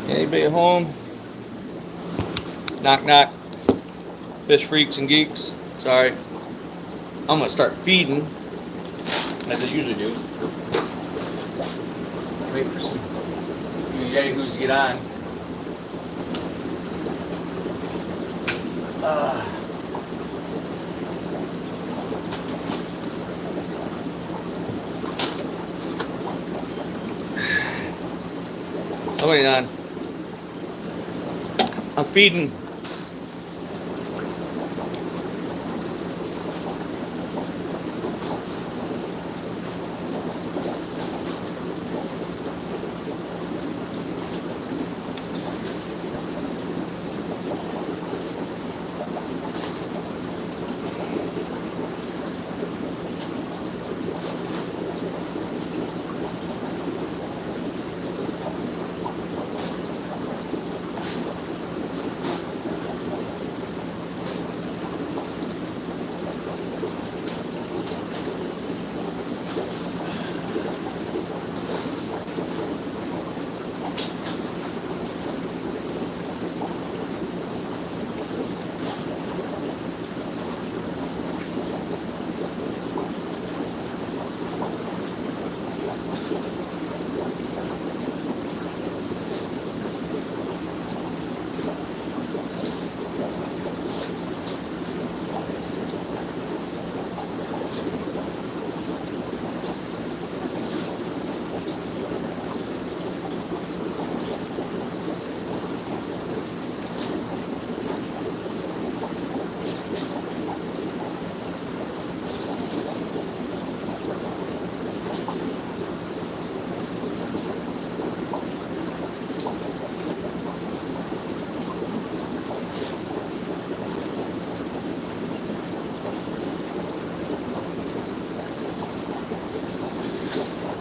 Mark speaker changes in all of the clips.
Speaker 1: Anybody at home? Knock knock. Fish freaks and geeks. Sorry. I'm gonna start feeding as I usually do. Wait for some you yahoos to get on. Somebody on. I'm feeding.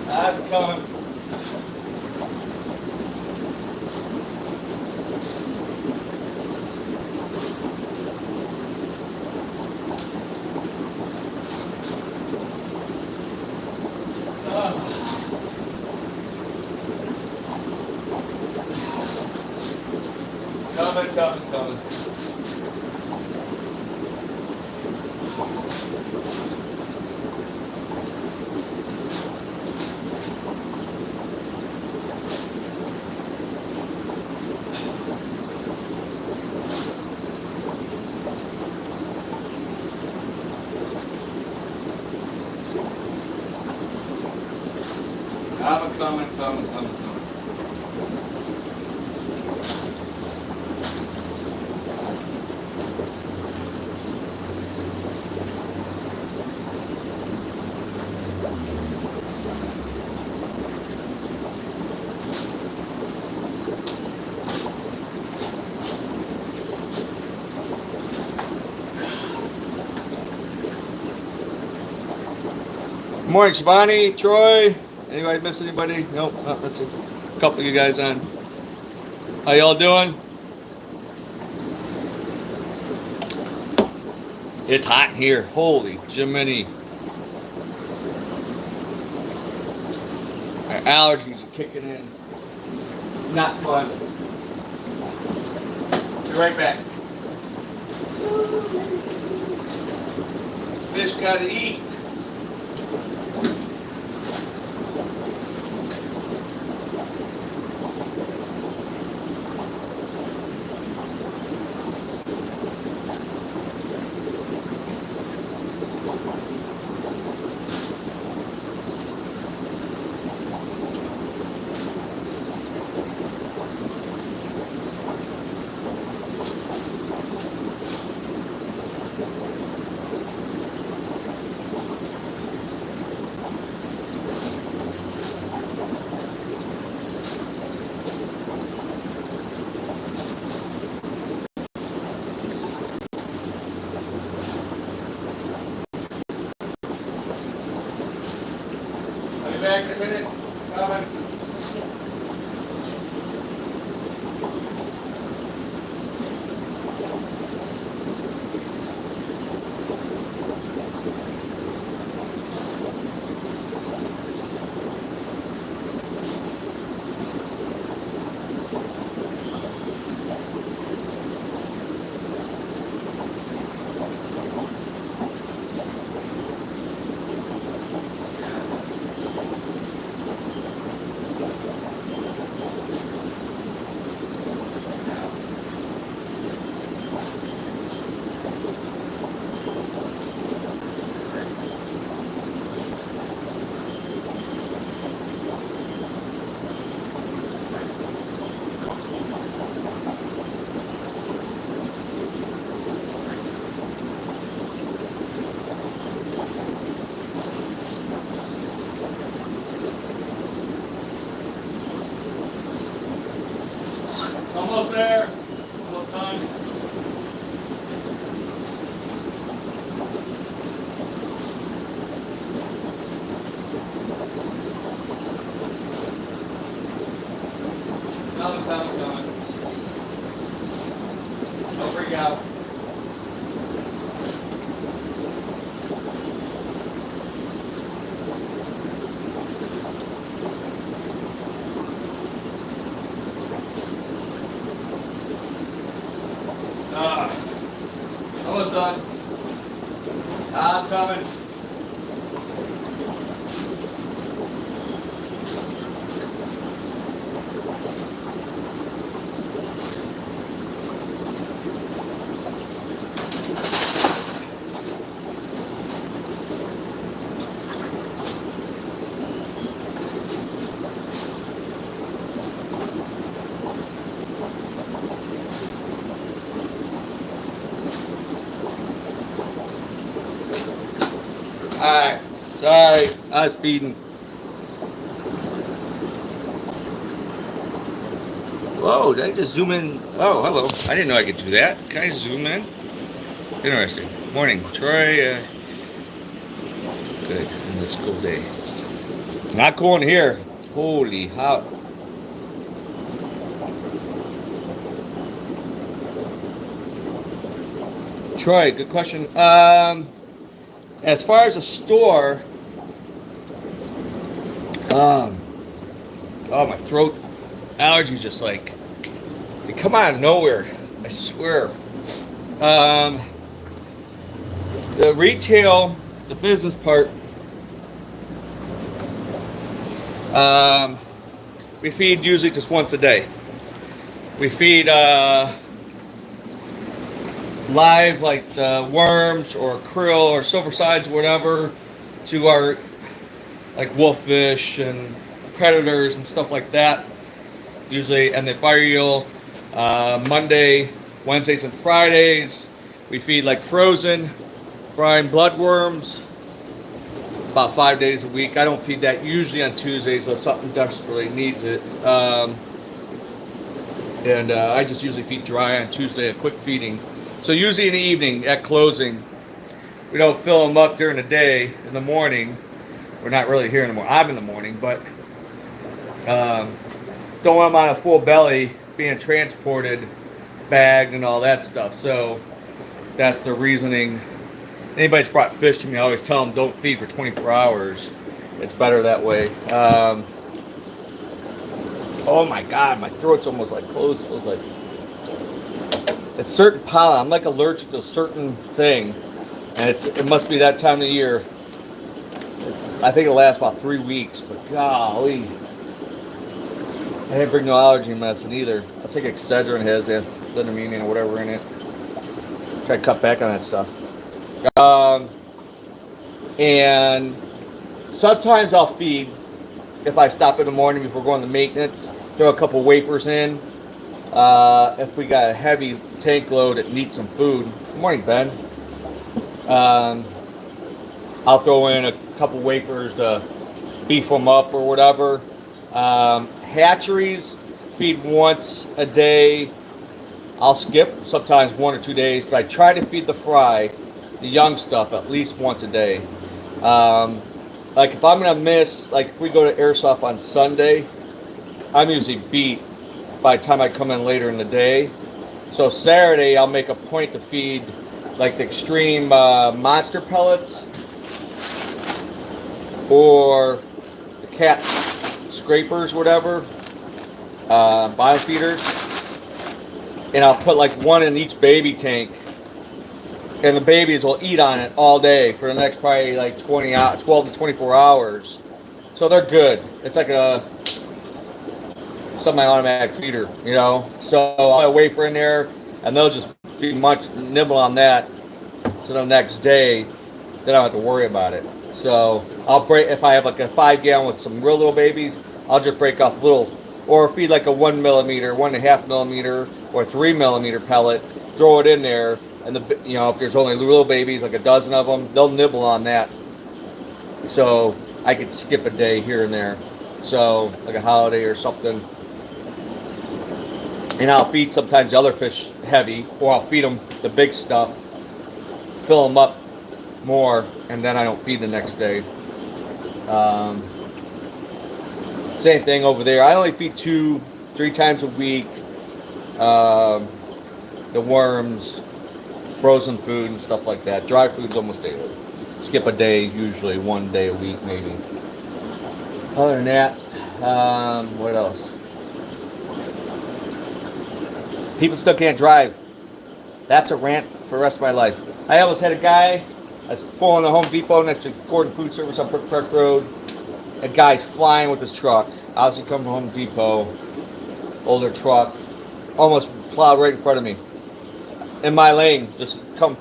Speaker 1: How's it coming? Coming. Coming. Good morning, Shivani, Troy. Anybody miss anybody? Nope, that's a couple of you guys on. How y'all doing? It's hot in here. Holy Jiminy. Our allergies are kicking in. Not fun. Be right back. Fish gotta eat. Back in a minute. Coming. Almost there. Almost done. Coming. Don't freak out. Almost done. I'm coming. Alright, sorry, I was speeding. Whoa, did I just zoom in? Oh, hello. I didn't know I could do that. Can I zoom in? Interesting. Morning, Troy. Good, on this cool day. Not cool in here. Holy how. Troy, good question. As far as a store, oh, my throat allergies just like, they come out of nowhere, I swear. The retail, the business part, we feed usually just once a day. We feed live, like the worms or krill or silver sides, whatever, to our like wolffish and predators and stuff like that. Usually, and then fire eel, Monday, Wednesdays, and Fridays. We feed like frozen, brine bloodworms, about 5 days a week. I don't feed that usually on Tuesdays unless something desperately needs it. And I just usually feed dry on Tuesday, a quick feeding. So usually in the evening at closing, we don't fill them up during the day. In the morning, we're not really here in the morning. I'm in the morning, but don't want them on a full belly being transported, bagged, and all that stuff. So that's the reasoning. Anybody's brought fish to me, I always tell them don't feed for 24 hours. It's better that way. Oh my God, my throat's almost like closed. Feels like it's certain pollen. I'm like allergic to a certain thing, and it must be that time of year. I think it'll last about 3 weeks, but golly, I didn't bring no allergy medicine either. I'll take Excedrin, it has amphetamine or whatever in it. Try to cut back on that stuff. And sometimes I'll feed if I stop in the morning before going to maintenance. Throw a couple wafers in. If we got a heavy tank load that needs some food. Good morning, Ben. I'll throw in a couple wafers to beef them up or whatever. Hatcheries feed once a day. I'll skip sometimes 1 or 2 days, but I try to feed the fry, the young stuff, at least once a day. Like if I'm gonna miss, like if we go to Airsoft on Sunday, I'm usually beat by the time I come in later in the day. So Saturday, I'll make a point to feed like the extreme monster pellets or the cat scrapers, whatever, biofeeders. And I'll put like one in each baby tank. And the babies will eat on it all day for the next probably like 12 to 24 hours. So they're good. It's like a semi-automatic feeder, you know. So I'll have a wafer in there, and they'll just be nibble on that to the next day. Then I don't have to worry about it. So I'll break, if I have like a 5 gallon with some real little babies, I'll just break off little, or feed like a 1 millimeter, 1.5 millimeter, or 3 millimeter pellet, throw it in there, and if there's only little babies, like a dozen of them, they'll nibble on that. So I could skip a day here and there. So like a holiday or something. And I'll feed sometimes the other fish heavy, or I'll feed them the big stuff, fill them up more, and then I don't feed the next day. Same thing over there. I only feed 2-3 times a week. The worms, frozen food, and stuff like that. Dry food's almost daily. Skip a day, usually 1 day a week, maybe. Other than that, what else? People still can't drive. That's a rant for the rest of my life. I almost had a guy. I was pulling the Home Depot next to Gordon Food Service on Brook Park Road. A guy's flying with his truck. Obviously coming from Home Depot. Older truck. Almost plowed right in front of me. In my lane. Just come.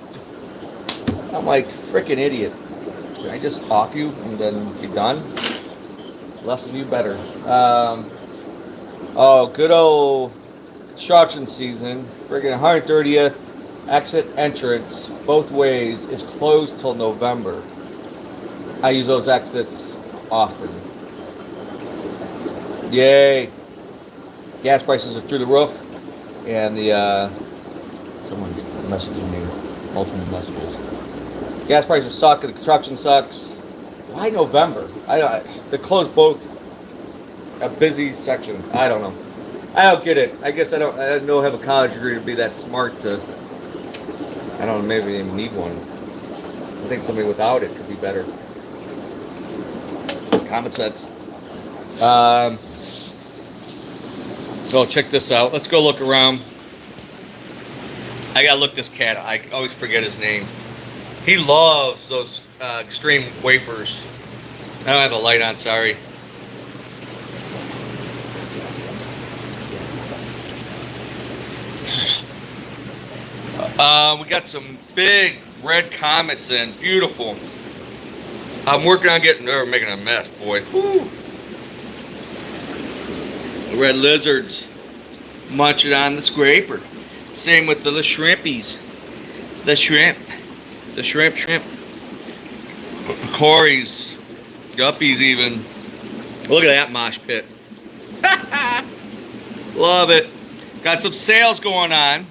Speaker 1: I'm like, freaking idiot. Can I just off you and then be done? Less of you better. Good old construction season. Friggin' 130th exit entrance both ways is closed till November. I use those exits often. Yay. Gas prices are through the roof. And someone's messaging me. Multiple messages. Gas prices suck. The construction sucks. Why November? They closed both. A busy section. I don't know. I don't get it. I guess I don't have a college degree to be that smart to. I don't know. Maybe even need one. I think somebody without it could be better. Common sense. So check this out. Let's go look around. I gotta look this cat. I always forget his name. He loves those extreme wafers. I don't have the light on. Sorry. We got some big red comets in. Beautiful. I'm working on they're making a mess, boy. Whew. Red lizards munching on the scraper. Same with the shrimpies. The shrimp. Corys. Guppies even. Look at that mosh pit. Love it. Got some sales going on.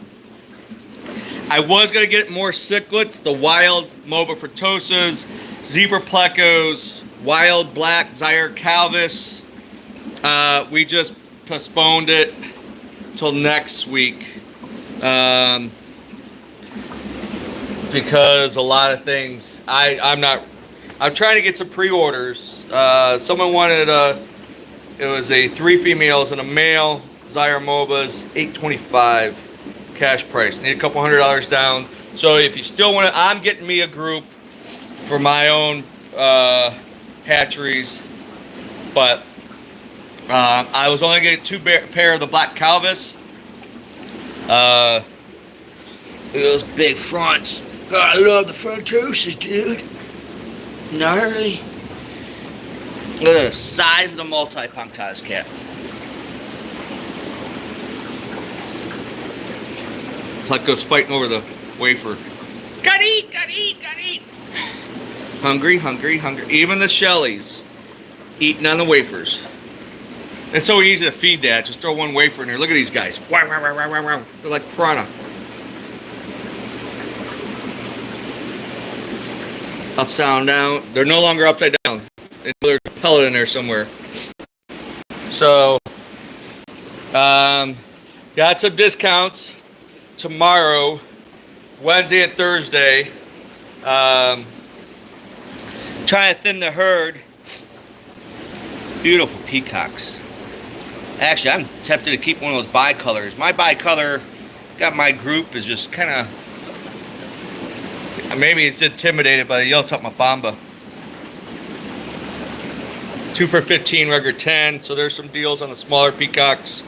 Speaker 1: I was going to get more cichlids, the wild Moba frutosas, zebra plecos, wild black Zaire calvis. We just postponed it till next week because a lot of things I'm trying to get some pre-orders. Someone wanted it was a 3 females and a male Zaire Mobas, $825 cash price. Need a couple $100 down. So if you still want to, I'm getting me a group for my own hatcheries, but I was only getting 2 pair of the black Calvis. Look at those big fronts. Oh, I love the frutosas, dude. Gnarly. Look at the size of the multi-punctized cat. Pleco's fighting over the wafer. Gotta eat, gotta eat, gotta eat. Hungry, hungry, hungry. Even the Shelleys eating on the wafers. It's so easy to feed that. Just throw one wafer in there. Look at these guys. Wow, wow, wow, wow, wow. They're like piranha. Upside down. They're no longer upside down. There's a pellet in there somewhere. So, got some discounts tomorrow, Wednesday and Thursday. Trying to thin the herd. Beautiful peacocks. Actually, I'm tempted to keep one of those bicolors. My bicolor got my group is just kind of, maybe it's intimidated by the yellow-top Mapamba. 2 for $15, regular 10. So there's some deals on the smaller peacocks.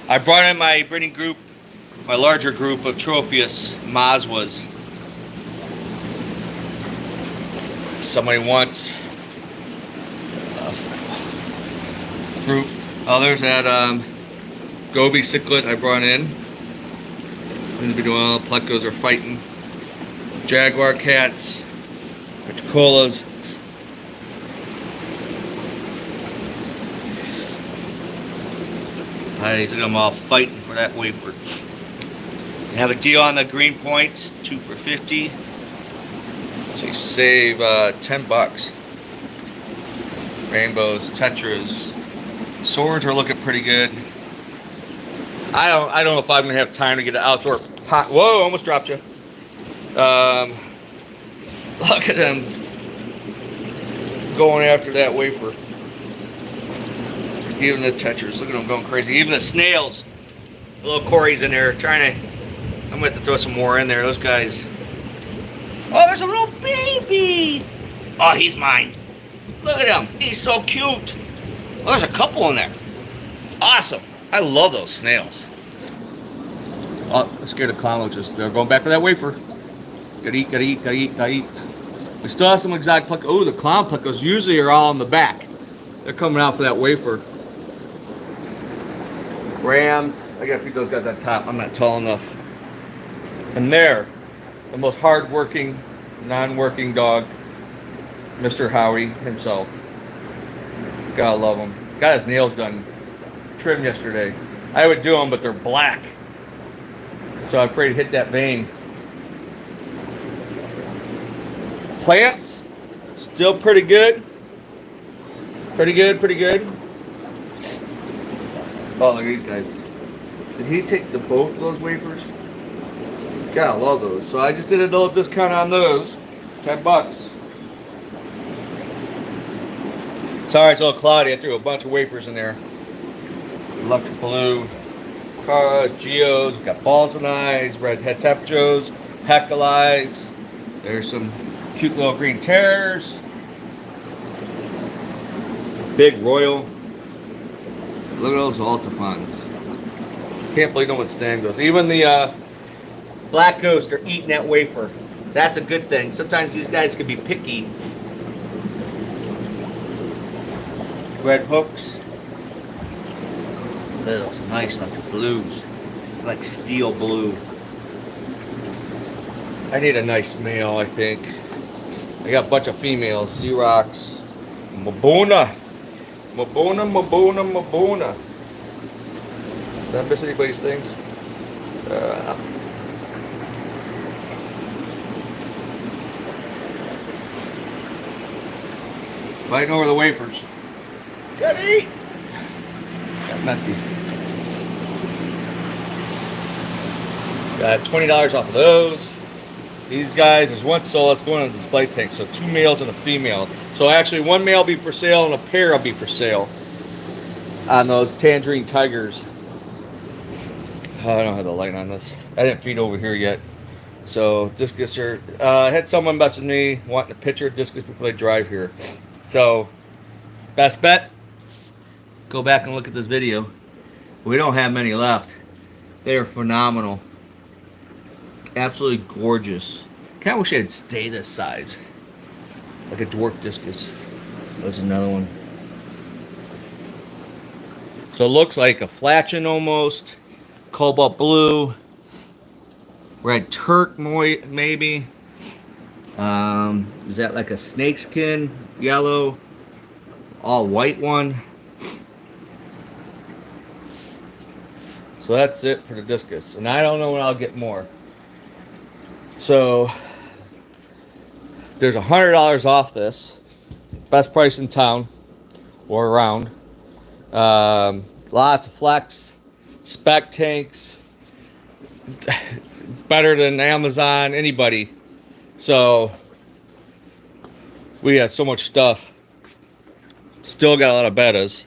Speaker 1: I brought in my breeding group, my larger group of Tropheus Mazwas. Somebody wants a group. Oh, there's that Gobi cichlid I brought in. Seems to be doing well. Plecos are fighting. Jaguar cats, Petricolas. Look at them all fighting for that wafer. They have a deal on the green points, 2 for $50. So you save $10. Rainbows, tetras, swords are looking pretty good. I don't know if I'm gonna have time to get an outdoor pot. Whoa, almost dropped you. Look at them going after that wafer. Even the tetras, look at them going crazy. Even the snails. Little Corey's in there trying to. I'm gonna have to throw some more in there. Those guys. Oh, there's a little baby. Oh, he's mine. Look at him. He's so cute. Oh, there's a couple in there. Awesome. I love those snails. Oh, I scared the clown roaches. They're going back for that wafer. Gotta eat, gotta eat, gotta eat, gotta eat. We still have some exotic puck. Oh, the clown puckos usually are all in the back. They're coming out for that wafer. Rams. I gotta feed those guys on top. I'm not tall enough. And there, the most hard-working, non-working dog, Mr. Howie himself. Gotta love him. Got his nails done, trimmed yesterday. I would do them, but they're black. So I'm afraid to hit that vein. Plants, still pretty good. Pretty good, pretty good. Oh, look at these guys. Did he take both of those wafers? Gotta love those. So I just did a little discount on those. $10. Sorry, it's a little cloudy. I threw a bunch of wafers in there. Electric blue, cars, geos, got balls and eyes, red hetepjos, heckeleyes. There's some cute little green terrors. Big royal. Look at those Altifons. Can't believe no one's staying those. Even the black ghosts are eating that wafer. That's a good thing. Sometimes these guys can be picky. Red hooks. Those nice like blues. Like steel blue. I need a nice male, I think. I got a bunch of females. Xerox. Mabuna. Mabuna, Mabuna, Mabuna. Did I miss anybody's things? Fighting over the wafers. Gotta eat. Got messy. Got $20 off of those. These guys, there's one soul that's going on the display tank. So 2 males and a female. So actually 1 male will be for sale and a pair will be for sale on those tangerine tigers. Oh, I don't have the light on this. I didn't feed over here yet. So discus are, I had someone message me wanting a picture of discus before they drive here. So best bet, go back and look at this video. We don't have many left. They are phenomenal. Absolutely gorgeous. Kind of wish they'd stay this size. Like a dwarf discus. There's another one. So it looks like a flatchin almost. Cobalt blue. Red Turk maybe. Is that like a snakeskin? Yellow. All white one. So that's it for the discus. And I don't know when I'll get more. So there's $100 off this. Best price in town or around. Lots of flex, spec tanks. Better than Amazon, anybody. So we got so much stuff. Still got a lot of betas.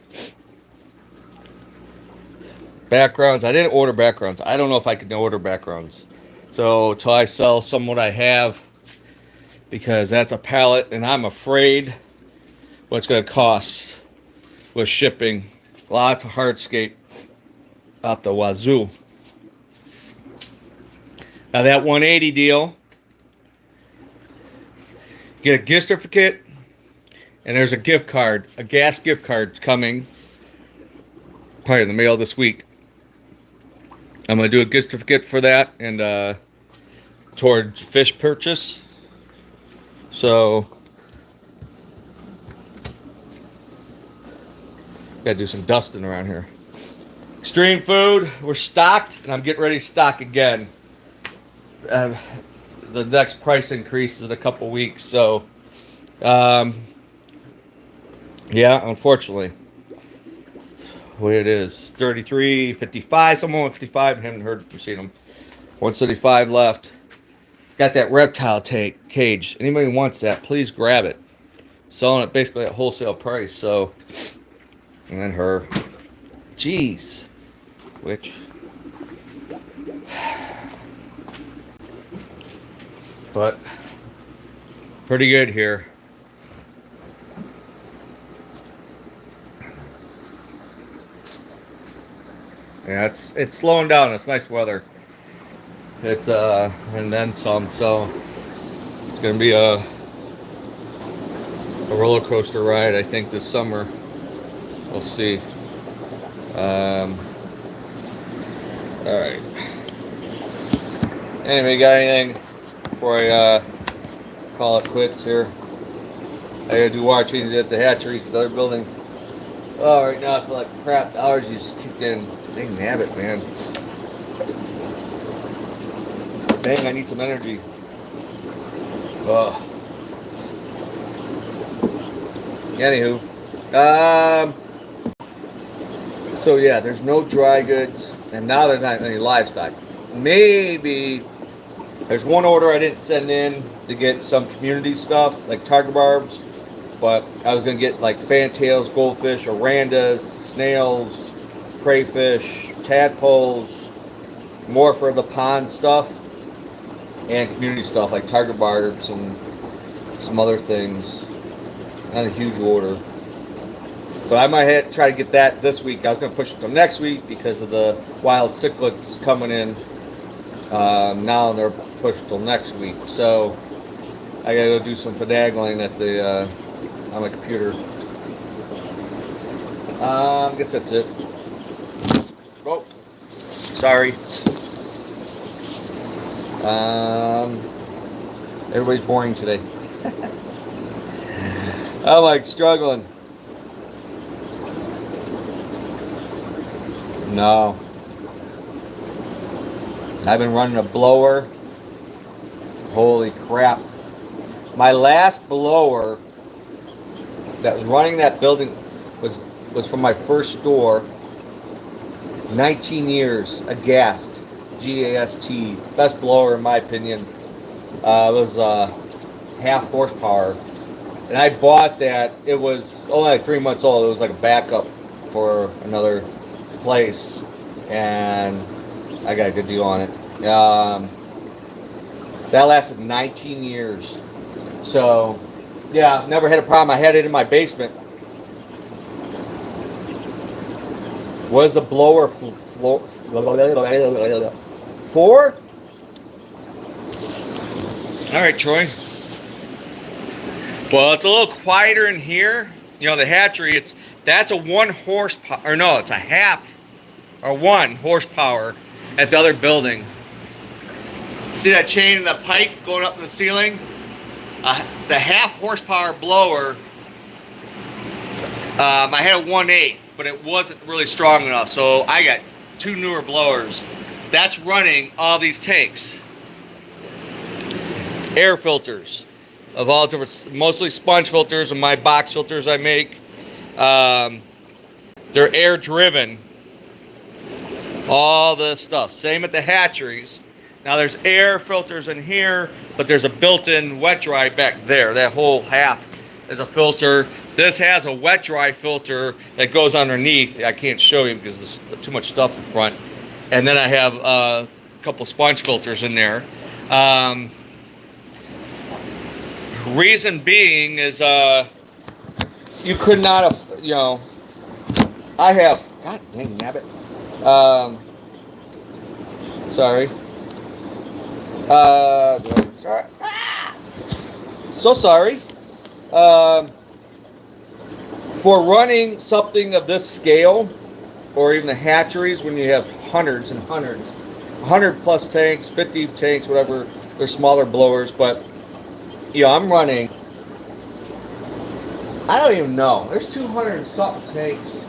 Speaker 1: Backgrounds. I didn't order backgrounds. I don't know if I can order backgrounds. So till I sell some what I have, because that's a pallet, and I'm afraid what it's going to cost with shipping. Lots of hardscape out the wazoo. Now that 180 deal, get a gift certificate, and there's a gift card, a gas gift card coming, probably in the mail this week. I'm going to do a gift certificate for that and towards fish purchase. So, got to do some dusting around here. Extreme Food, we're stocked, and I'm getting ready to stock again. The next price increase is in a couple weeks, so yeah, unfortunately, what it is, 33.55. Someone with 55, I haven't heard seen them. 175 left. Got that reptile cage. Anybody wants that, please grab it. Selling it basically at wholesale price. So, and then her, jeez, which, but pretty good here. Yeah, it's slowing down. It's nice weather. It's and then some. So it's gonna be a roller coaster ride, I think, this summer. We'll see. All right. Anyway, got anything before I call it quits here? I gotta do water changes at the hatcheries, the other building. Oh, right now I feel like crap. The allergies kicked in. Dang nabbit, man. Dang, I need some energy. Ugh. Anywho, so yeah, there's no dry goods, and now there's not any livestock. Maybe there's one order I didn't send in to get some community stuff like tiger barbs, but I was gonna get like fantails, goldfish, orandas, snails, crayfish, tadpoles, more for the pond stuff, and community stuff like tiger barbs and some other things. Not a huge order, but I might try to get that this week. I was going to push it till next week because of the wild cichlids coming in. Now they're pushed till next week, so I got to go do some finagling at the on my computer. I guess that's it. Oh, sorry. Everybody's boring today. I'm like struggling. No. I've been running a blower. Holy crap. My last blower that was running that building was from my first store. 19 years. A Gast. G-A-S-T. Best blower in my opinion. It was half horsepower. And I bought that. It was only like 3 months old. It was like a backup for another place, and I got a good deal on it. That lasted 19 years. So, yeah, never had a problem. I had it in my basement. Was the blower floor? 4? All right, Troy. Well, it's a little quieter in here. You know, the hatchery, that's a 1 horsepower, or no, it's a half or 1 horsepower at the other building. See that chain and the pipe going up in the ceiling? The half horsepower blower, I had a 1/8, but it wasn't really strong enough. So I got 2 newer blowers. That's running all these tanks. Air filters of all different, mostly sponge filters and my box filters I make. They're air driven. All this stuff. Same at the hatcheries. Now there's air filters in here, but there's a built-in wet dry back there. That whole half is a filter. This has a wet dry filter that goes underneath. I can't show you because there's too much stuff in front. And then I have a couple sponge filters in there. Reason being is you could not have, you know, I have, god dang nabbit. Sorry. Sorry. Ah! So sorry. For running something of this scale, or even the hatcheries, when you have hundreds and hundreds, 100 plus tanks, 50 tanks, whatever, they're smaller blowers, but yeah, I'm running, I don't even know, there's 200 something tanks.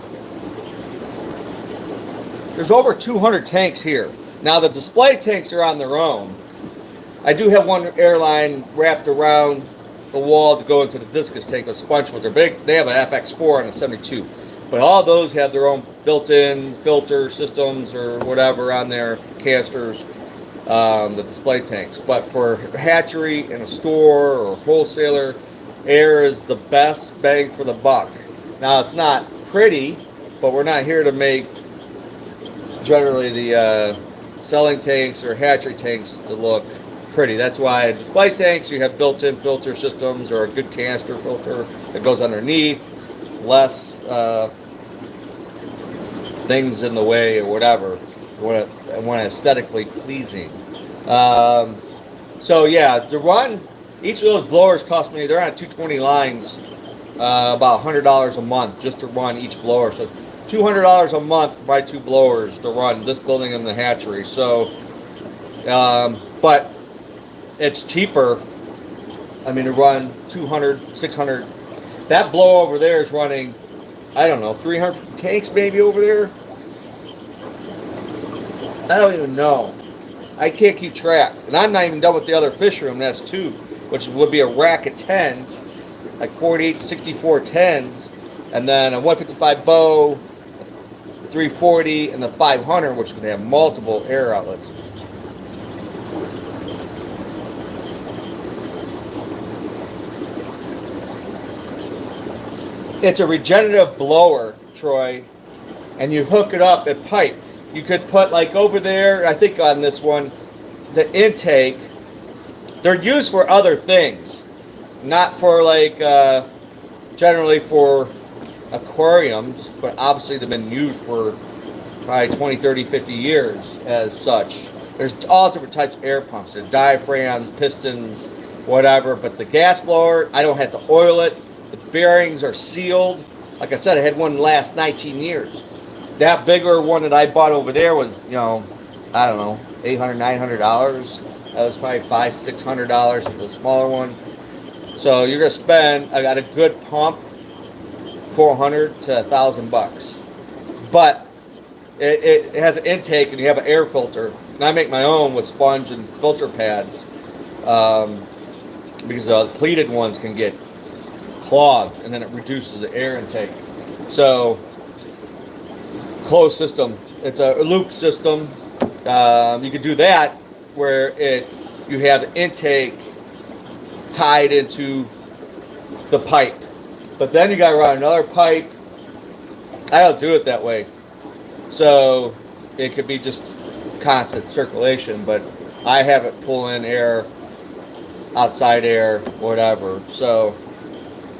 Speaker 1: There's over 200 tanks here. Now the display tanks are on their own. I do have one airline wrapped around the wall to go into the discus tank, the sponge filter. Big. They have an FX4 and a 72. But all those have their own built-in filter systems or whatever on their canisters, the display tanks. But for hatchery in a store or wholesaler, air is the best bang for the buck. Now it's not pretty, but we're not here to make generally the selling tanks or hatchery tanks to look pretty. That's why display tanks, you have built-in filter systems or a good canister filter that goes underneath, less things in the way or whatever, when aesthetically pleasing. So yeah, to run each of those blowers cost me, they're on 220 lines, about $100 a month just to run each blower. So $200 a month for my 2 blowers to run this building and the hatchery. So, but it's cheaper. I mean, to run 200, 600. That blow over there is running, I don't know, 300 tanks maybe over there. I don't even know. I can't keep track. And I'm not even done with the other fish room, that's 2, which would be a rack of 10s, like 48, 64 10s, and then a 155 bow, 340, and the 500, which can have multiple air outlets. It's a regenerative blower, Troy, and you hook it up at pipe. You could put like over there, I think on this one, the intake, they're used for other things, not for like, generally for aquariums, but obviously they've been used for probably 20, 30, 50 years as such. There's all different types of air pumps, there's diaphragms, pistons, whatever, but the gas blower, I don't have to oil it. The bearings are sealed. Like I said, I had one last 19 years. That bigger one that I bought over there was, you know, I don't know, $800, $900. That was probably $500, $600 for the smaller one. So you're gonna spend, I got a good pump, $400 to $1,000. But it has an intake and you have an air filter. And I make my own with sponge and filter pads, because the pleated ones can get clogged and then it reduces the air intake. So closed system, it's a loop system. You could do that where you have the intake tied into the pipe, but then you got to run another pipe. I don't do it that way, so it could be just constant circulation, but I have it pull in air, outside air, whatever. So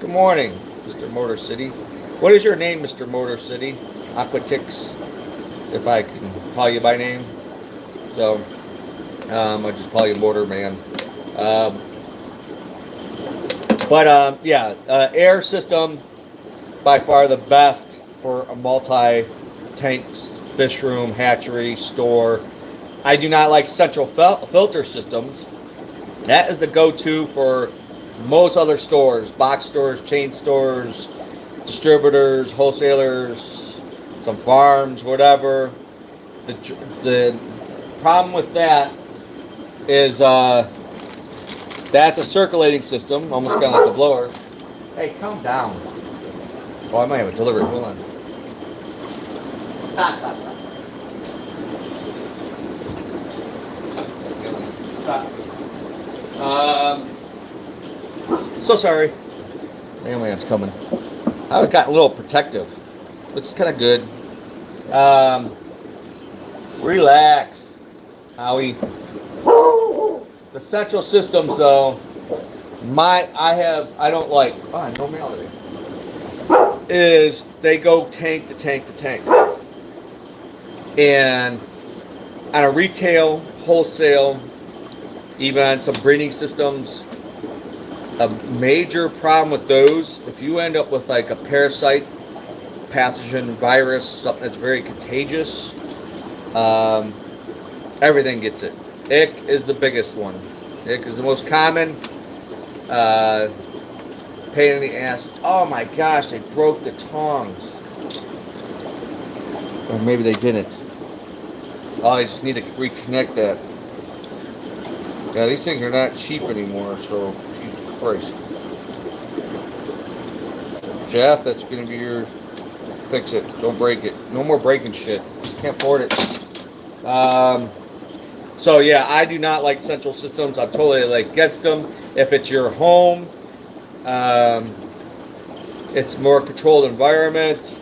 Speaker 1: good morning, Mr. Motor City. What is your name, Mr. Motor City? Aquatix, if I can call you by name. So I'll just call you Motor Man. Air system, by far the best for a multi-tanks, fish room, hatchery, store. I do not like central filter systems. That is the go-to for most other stores, box stores, chain stores, distributors, wholesalers, some farms, whatever. The problem with that is that's a circulating system, almost kind of like a blower. Hey, calm down. Oh, I might have a delivery. Hold on. Stop. So sorry. The alien's coming. I was got a little protective. It's kind of good. Relax, Howie. The central systems, though, I don't like. Oh, no mail today. Is they go tank to tank to tank, and on a retail, wholesale, even on some breeding systems, a major problem with those, if you end up with like a parasite, pathogen, virus, something that's very contagious, everything gets it. Ick is the biggest one. Ick is the most common. Pain in the ass. Oh my gosh, they broke the tongs. Or maybe they didn't. Oh, I just need to reconnect that. Yeah, these things are not cheap anymore, so Jesus Christ. Jeff, that's gonna be your fix it. Don't break it. No more breaking shit. Can't afford it. So yeah, I do not like central systems. I'm totally like against them. If it's your home, it's more controlled environment.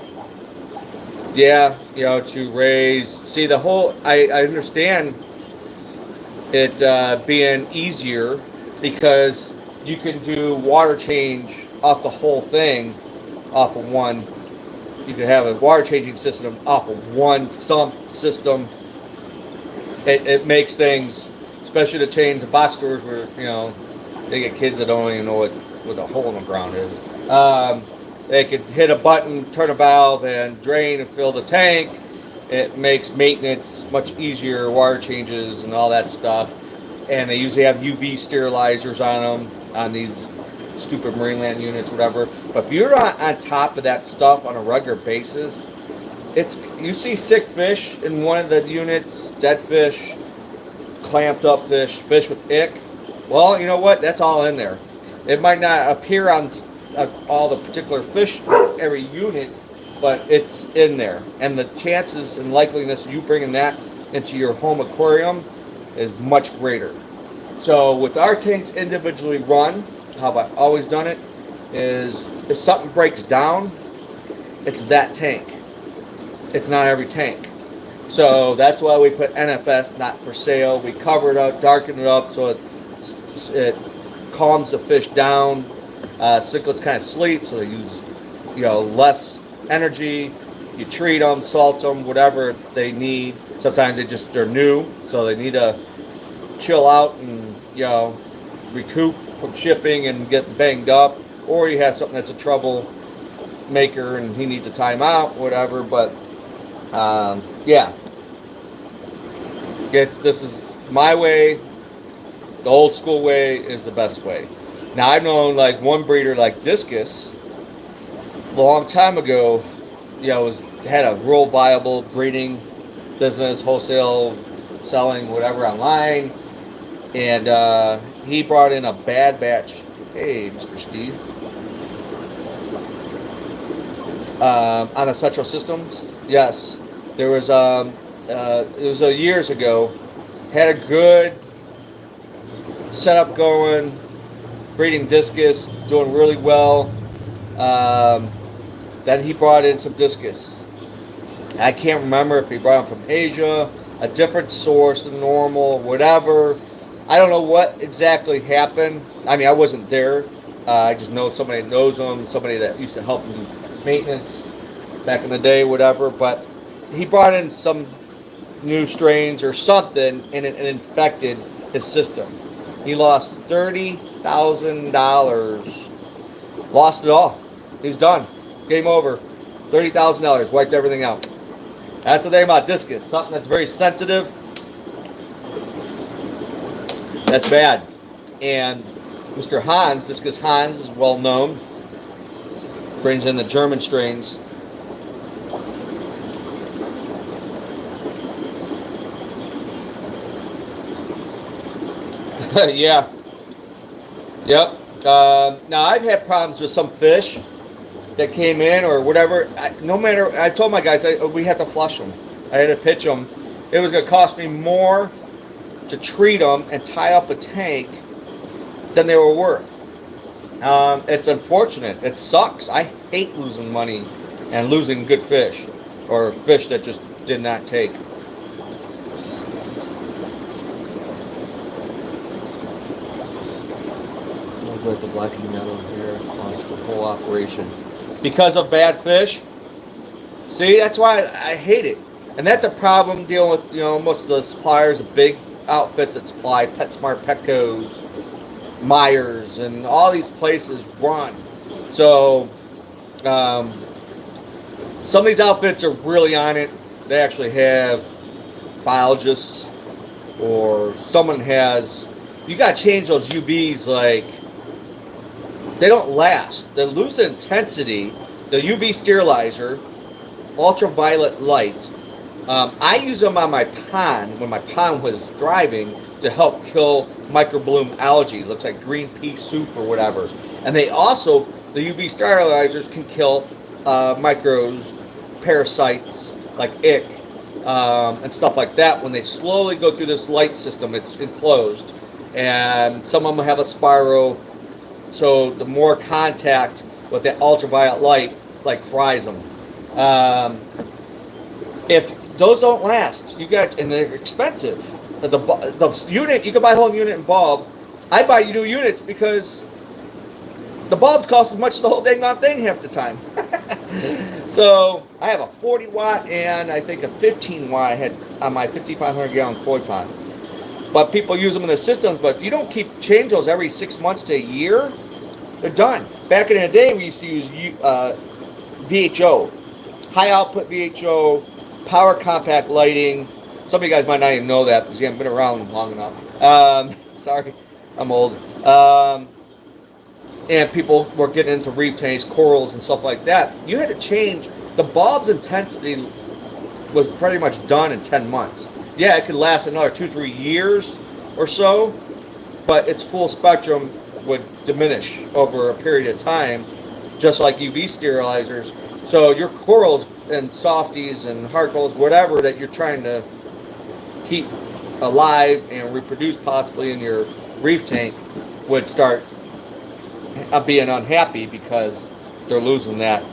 Speaker 1: Yeah, to raise. See, the whole. I understand it being easier because you can do water change off the whole thing, off of one. You can have a water changing system off of one sump system. It makes things, especially to change the box stores where they get kids that don't even know what a hole in the ground is. They could hit a button, turn a valve, and drain and fill the tank. It makes maintenance much easier, water changes and all that stuff. And they usually have UV sterilizers on them, on these stupid Marineland units, whatever. But if you're not on top of that stuff on a regular basis, you see sick fish in one of the units, dead fish, clamped up fish with ick. Well, you know what? That's all in there. It might not appear on all the particular fish every unit, but it's in there. And the chances and likeliness of you bringing that into your home aquarium is much greater. So with our tanks individually run, how I've always done it, is if something breaks down, it's that tank. It's not every tank. So that's why we put NFS, not for sale. We cover it up, darken it up so it calms the fish down. Cichlids kind of sleep, so they use less energy. You treat them, salt them, whatever they need. Sometimes they're new, so they need to chill out and recoup from shipping and get banged up. Or you have something that's a trouble maker and he needs a timeout, whatever. But yeah, this is my way. The old school way is the best way. Now I've known like one breeder like Discus a long time ago, had a real viable breeding business, wholesale selling, whatever, online, and he brought in a bad batch. Hey, Mr. Steve. On the Central Systems, yes, there was it was years ago. Had a good setup going, breeding Discus, doing really well. Then he brought in some Discus. I can't remember if he brought them from Asia, a different source than normal, whatever. I don't know what exactly happened. I mean, I wasn't there. I just know somebody that knows him, somebody that used to help him do maintenance back in the day, whatever. But he brought in some new strains or something, and it infected his system. He lost $30,000. Lost it all. He was done. Game over. $30,000. Wiped everything out. That's the thing about Discus. Something that's very sensitive. That's bad. And Mr. Hans, Discus Hans, is well known. Brings in the German strains. Yeah. Yep. Now I've had problems with some fish that came in or whatever. No matter, I told my guys we had to flush them. I had to pitch them. It was going to cost me more to treat them and tie up a tank than they were worth. It's unfortunate. It sucks. I hate losing money and losing good fish or fish that just did not take. With the black and yellow here, cost the whole operation because of bad fish. See, that's why I hate it, and that's a problem dealing with most of the suppliers, the big outfits that supply PetSmart, Petco's, Myers, and all these places run. So some of these outfits are really on it. They actually have biologists, or someone has. You got to change those UVs like. They don't last. They lose intensity. The UV sterilizer, ultraviolet light, I use them on my pond when my pond was thriving to help kill microbloom algae. It looks like green pea soup or whatever. And they also, the UV sterilizers can kill microbes, parasites like ick, and stuff like that. When they slowly go through this light system, it's enclosed. And some of them have a spiral, so the more contact with the ultraviolet light, like fries them. If those don't last, and they're expensive. The unit, you can buy a whole unit in bulb. I buy new units because the bulbs cost as much as the whole dang on thing half the time. So I have a 40 watt and I think a 15 watt I had on my 5,500 gallon koi pond. But people use them in the systems, but if you don't change those every 6 months to a year, they're done. Back in the day, we used to use VHO, high output VHO, power compact lighting. Some of you guys might not even know that because you haven't been around long enough. Sorry, I'm old. And people were getting into reef tanks, corals, and stuff like that. You had to change. The bulb's intensity was pretty much done in 10 months. Yeah, it could last another 2-3 years or so, but its full spectrum would diminish over a period of time, just like UV sterilizers. So your corals and softies and hard corals, whatever that you're trying to keep alive and reproduce possibly in your reef tank, would start being unhappy because they're losing that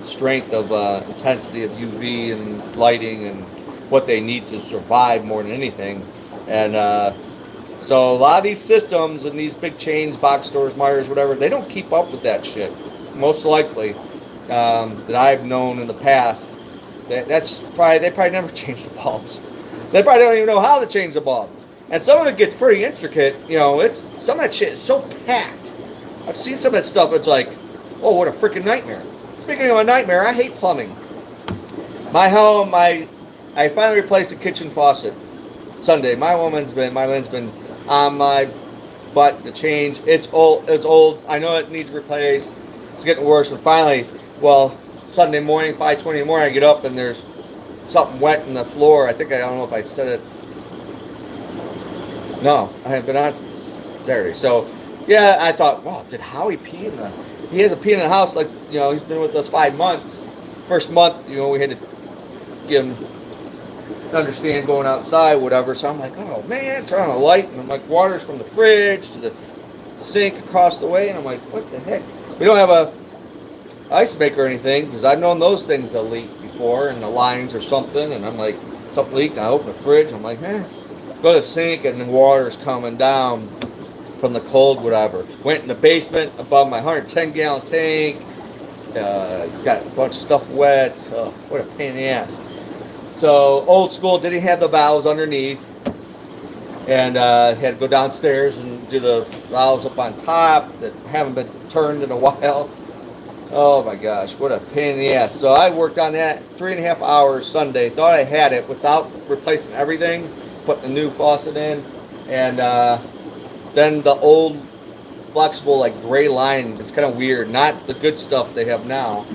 Speaker 1: strength of intensity of UV and lighting and what they need to survive more than anything. And so a lot of these systems and these big chains, box stores, Myers, whatever, they don't keep up with that shit. Most likely, that I've known in the past, they probably never change the bulbs. They probably don't even know how to change the bulbs. And some of it gets pretty intricate. Some of that shit is so packed. I've seen some of that stuff. It's like, oh, what a freaking nightmare. Speaking of a nightmare, I hate plumbing. My home, I finally replaced the kitchen faucet Sunday. My Lynn's been on my butt to change. It's old. I know it needs replaced. It's getting worse. And finally, Sunday morning, 5:20 in the morning, I get up and there's something wet in the floor. I don't know if I said it. No, I haven't been on since Saturday. So, yeah, I thought, wow, did Howie pee in the... He hasn't peed in the house, he's been with us 5 months. First month, we had to get him to understand going outside, whatever. So I'm like, oh, man, turn on the light. And I'm like, water's from the fridge to the sink across the way. And I'm like, what the heck? We don't have a ice maker or anything because I've known those things to leak before and the lines or something. And I'm like, something leaked. And I open the fridge. I'm like, go to the sink and the water's coming down from the cold, whatever. Went in the basement above my 110-gallon tank. Got a bunch of stuff wet. Oh, what a pain in the ass. So, old school, didn't have the valves underneath. And had to go downstairs and do the valves up on top that haven't been turned in a while. Oh my gosh, what a pain in the ass. So I worked on that 3.5 hours Sunday. Thought I had it without replacing everything. Put the new faucet in. And then the old flexible gray line, it's kind of weird, not the good stuff they have now,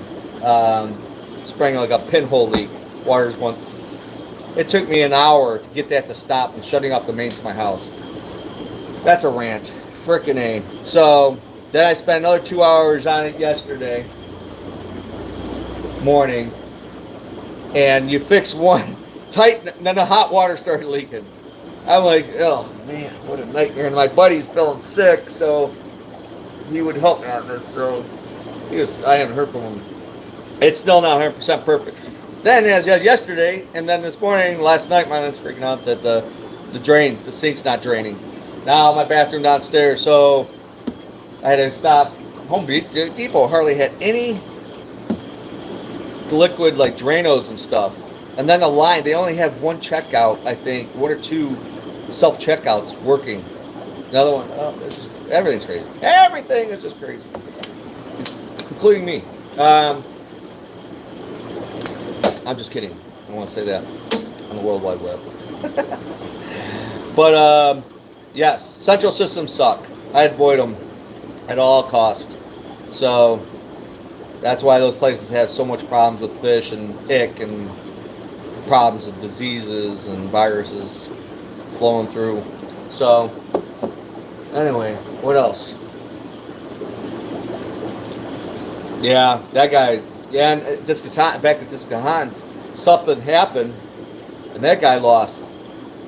Speaker 1: spraying like a pinhole leak. Water's going. It took me an hour to get that to stop and shutting off the mains of my house. That's a rant, frickin' A. So then I spent another 2 hours on it yesterday morning, and you fix one tight, and then the hot water started leaking. I'm like, oh man, what a nightmare. And my buddy's feeling sick, so he would help me on this. So I haven't heard from him. It's still not 100% perfect. Then, as yesterday, and then this morning, last night, my Lynn's freaking out that the sink's not draining. Now my bathroom downstairs, so I had to stop. Home Depot hardly had any liquid Drano and stuff. And then the line, they only have one checkout, I think, 1 or 2 self-checkouts working. Another one, everything's crazy. Everything is just crazy, including me. I'm just kidding. I don't want to say that on the World Wide Web. But, yes, central systems suck. I avoid them at all costs. So that's why those places have so much problems with fish and ick and problems of diseases and viruses flowing through. So, anyway, what else? Yeah, that guy. Yeah, and back to Discus Hans, something happened, and that guy lost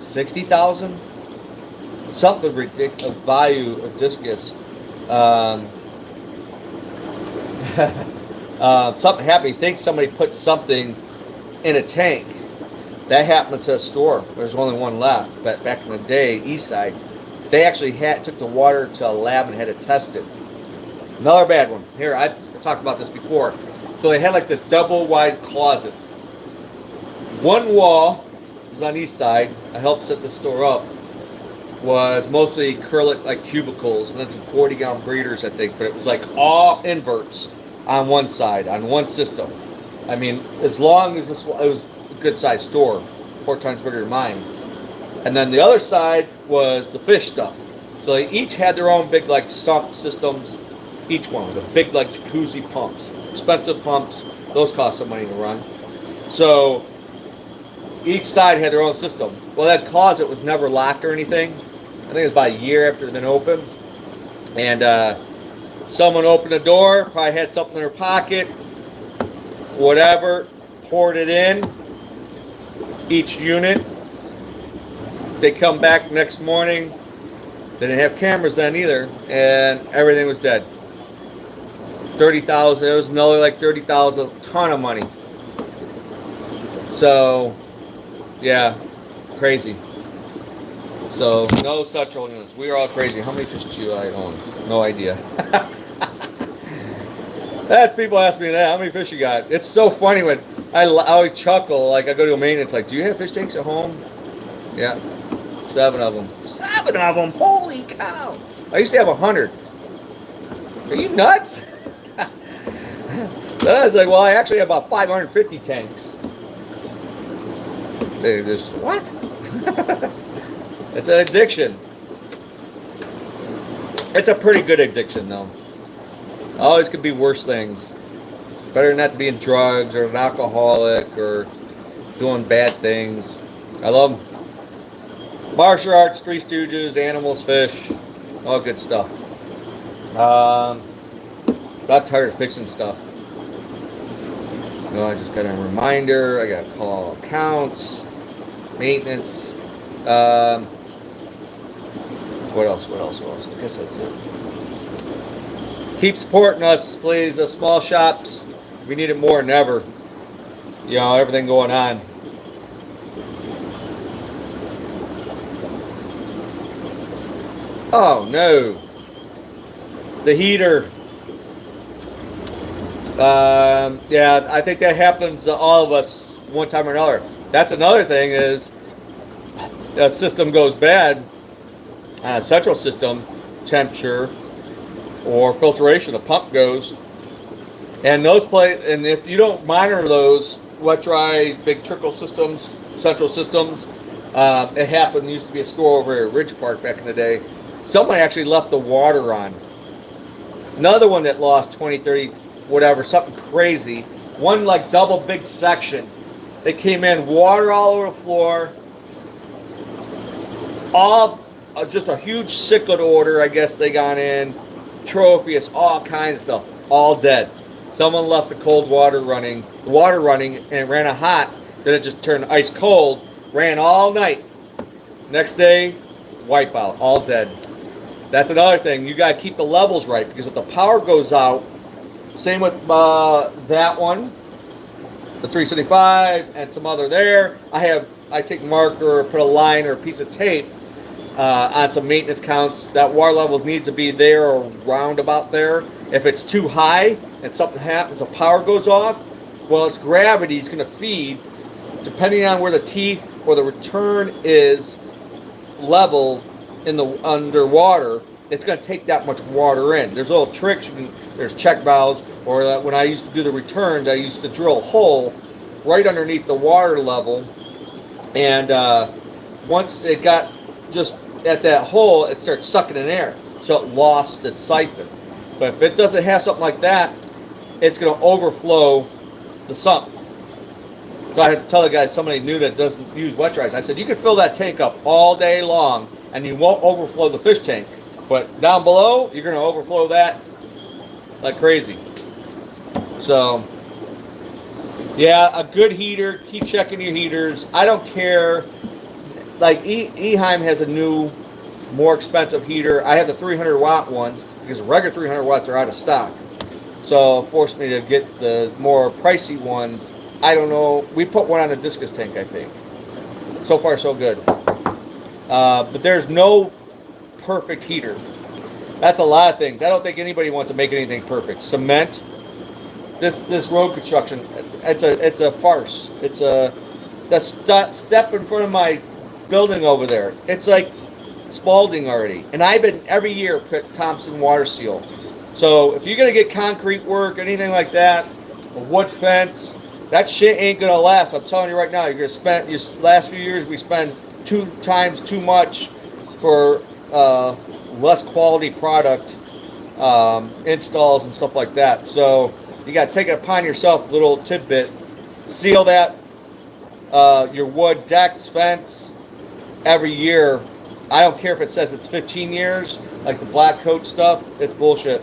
Speaker 1: 60,000. Something ridiculous value of discus. Something happened. He thinks somebody put something in a tank. That happened to a store. There's only one left. But back in the day, East Side, they actually took the water to a lab and had it tested. Another bad one. Here, I talked about this before. So they had like this double wide closet. One wall was on East Side. I helped set the store up. Was mostly acrylic like cubicles and then some 40-gallon breeders, I think. But it was like all inverts on one side, on one system. I mean, as long as it was a good sized store, 4 times bigger than mine. And then the other side was the fish stuff. So they each had their own big like sump systems. Each one with a big like jacuzzi pumps, expensive pumps. Those cost some money to run. So each side had their own system. Well, that closet was never locked or anything. I think it was about a year after it had been open. And someone opened the door, probably had something in their pocket, whatever, poured it in, each unit. They come back next morning. They didn't have cameras then either, and everything was dead. 30,000, it was another like 30,000, a ton of money. So, yeah, crazy. So, no such units. We are all crazy. How many fish do I own? No idea. That's people ask me that. How many fish you got? It's so funny when I always chuckle. Like I go to a maintenance, like, do you have fish tanks at home? Yeah, 7 of them. 7 of them. Holy cow! I used to have 100. Are you nuts? Then I was like, well, I actually have about 550 tanks. They just what? It's an addiction. It's a pretty good addiction, though. Always could be worse things. Better not to be in drugs or an alcoholic or doing bad things. I love them. Martial arts, Three Stooges, animals, fish, all good stuff. Got tired of fixing stuff. I just got a reminder. I got to call accounts, maintenance. What else? I guess that's it. Keep supporting us, please. The small shops. We need it more than ever. You know, everything going on. Oh no. The heater. Yeah, I think that happens to all of us one time or another. That's another thing is a system goes bad, central system, temperature, or filtration, the pump goes, and and if you don't monitor those wet dry big trickle systems, central systems, it happened. There used to be a store over at Ridge Park back in the day. Someone actually left the water on. Another one that lost 20, 30, whatever, something crazy. One like double big section. They came in, water all over the floor. All just a huge cichlid order, I guess they got in. Tropheus, all kinds of stuff, all dead. Someone left the water running, and it ran out hot. Then it just turned ice cold. Ran all night. Next day, wipeout, all dead. That's another thing. You got to keep the levels right, because if the power goes out, same with that one, the 375 and some other there. I take marker, put a line or a piece of tape on some maintenance counts. That water levels needs to be there or round about there. If it's too high and something happens, the power goes off, well, its gravity is going to feed, depending on where the teeth or the return is level in the underwater, it's going to take that much water in. There's little tricks. There's check valves, or when I used to do the returns, I used to drill a hole right underneath the water level, and once it got just at that hole, it starts sucking in air, so it lost its siphon. But if it doesn't have something like that, it's going to overflow the sump. So I had to tell the guy, somebody new that doesn't use wet dries. I said, you can fill that tank up all day long and you won't overflow the fish tank. But down below, you're going to overflow that like crazy. So, yeah, a good heater. Keep checking your heaters. I don't care. Like, Eheim has a new, more expensive heater. I have the 300 watt ones because the regular 300 watts are out of stock. So it forced me to get the more pricey ones. I don't know. We put one on the discus tank, I think. So far, so good. But there's no perfect heater. That's a lot of things. I don't think anybody wants to make anything perfect. Cement. This road construction. It's a farce. It's a step in front of my building over there. It's like Spalding already. And I've been every year put Thompson water seal. So if you're gonna get concrete work, anything like that, a wood fence. That shit ain't gonna last. I'm telling you right now. You're gonna spend these last few years. We spend 2 times too much for less quality product installs and stuff like that. So you gotta take it upon yourself. Little tidbit: seal that your wood decks, fence every year. I don't care if it says it's 15 years, like the black coat stuff. It's bullshit.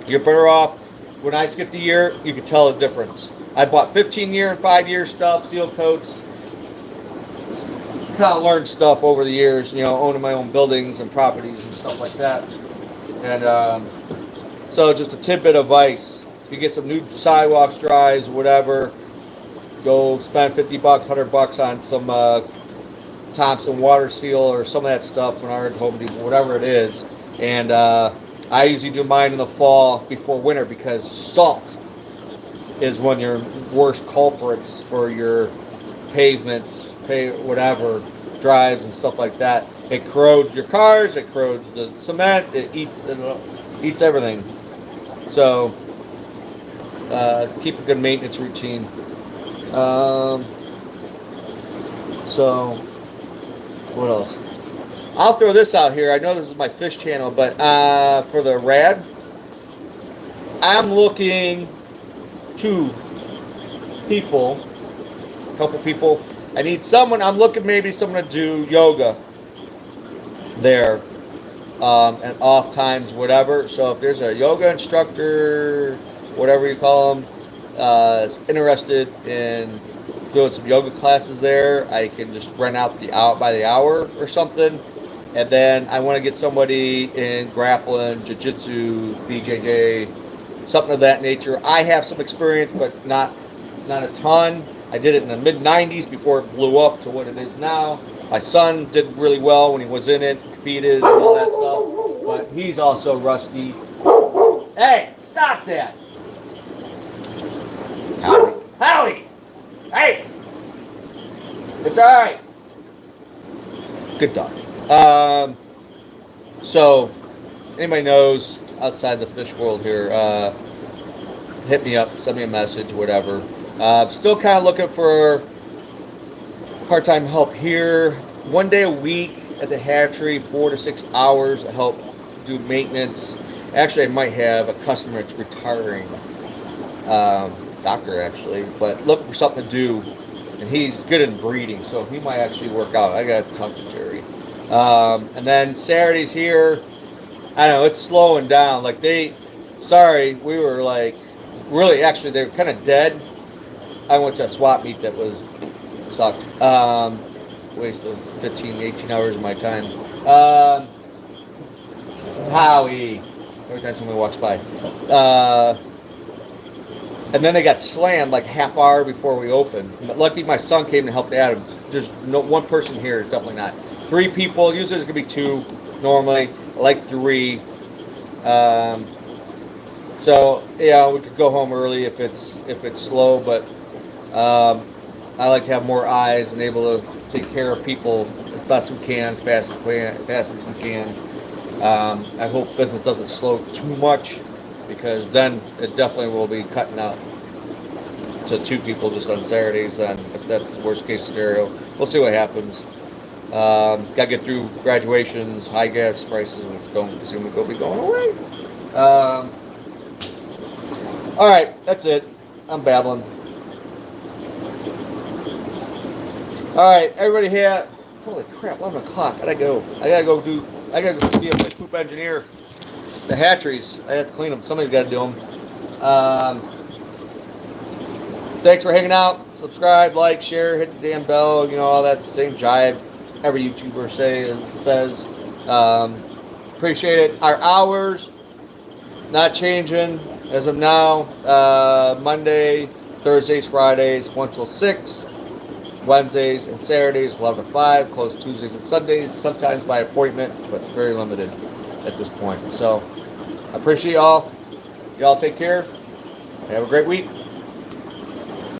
Speaker 1: You're better off. When I skipped a year, you could tell the difference. I bought 15-year and 5-year stuff, seal coats. Kind of learned stuff over the years, owning my own buildings and properties and stuff like that. And so just a tidbit of advice. If you get some new sidewalks, drives, whatever, go spend $50, $100 on some Thompson water seal or some of that stuff, Menards, Home Depot, whatever it is. And I usually do mine in the fall before winter because salt is one of your worst culprits for your pavements, whatever, drives and stuff like that. It corrodes your cars, it corrodes the cement, it eats everything. So keep a good maintenance routine. So what else? I'll throw this out here. I know this is my fish channel, but for the rad, I'm looking to couple people. I need someone. I'm looking maybe someone to do yoga there and off times, whatever. So if there's a yoga instructor, whatever you call them, is interested in doing some yoga classes there, I can just rent out by the hour or something. And then I want to get somebody in grappling, jiu-jitsu, BJJ, something of that nature. I have some experience, but not a ton. I did it in the mid-90s before it blew up to what it is now. My son did really well when he was in it, competed and all that stuff, but he's also rusty. Hey, stop that! Howie! Hey! It's all right. Good dog. So, anybody knows outside the fish world here, hit me up, send me a message, whatever. Still kind of looking for part-time help here. 1 day a week at the hatchery, 4 to 6 hours to help do maintenance. Actually, I might have a customer that's retiring, doctor actually, but looking for something to do. And he's good in breeding, so he might actually work out. I got to talk to Jerry. And then Saturdays here, I don't know, it's slowing down. Like we were like, really, actually, they were kind of dead. I went to a swap meet that sucked. Waste of 15, 18 hours of my time. Howie. Every time somebody walks by. And then they got slammed like half hour before we opened. Lucky my son came to help the Adams. There's no one person here, definitely not. 3 people, usually there's going to be 2 normally. I like 3. So, yeah, we could go home early if it's slow, but I like to have more eyes and able to take care of people as best we can, fast as we can. I hope business doesn't slow too much, because then it definitely will be cutting out to 2 people just on Saturdays. Then, if that's the worst case scenario, we'll see what happens. Got to get through graduations, high gas prices, which don't seem to be going away. All right, that's it. I'm babbling. All right, everybody here. Holy crap, 11 o'clock. I gotta go be a poop engineer. The hatcheries, I have to clean them. Somebody's got to do them. Thanks for hanging out. Subscribe, like, share, hit the damn bell. You know, all that same jive every YouTuber says. Appreciate it. Our hours not changing as of now. Monday, Thursdays, Fridays, 1 till 6. Wednesdays and Saturdays, 11 to 5. Closed Tuesdays and Sundays, sometimes by appointment, but very limited at this point. So, I appreciate y'all. Y'all take care. Have a great week.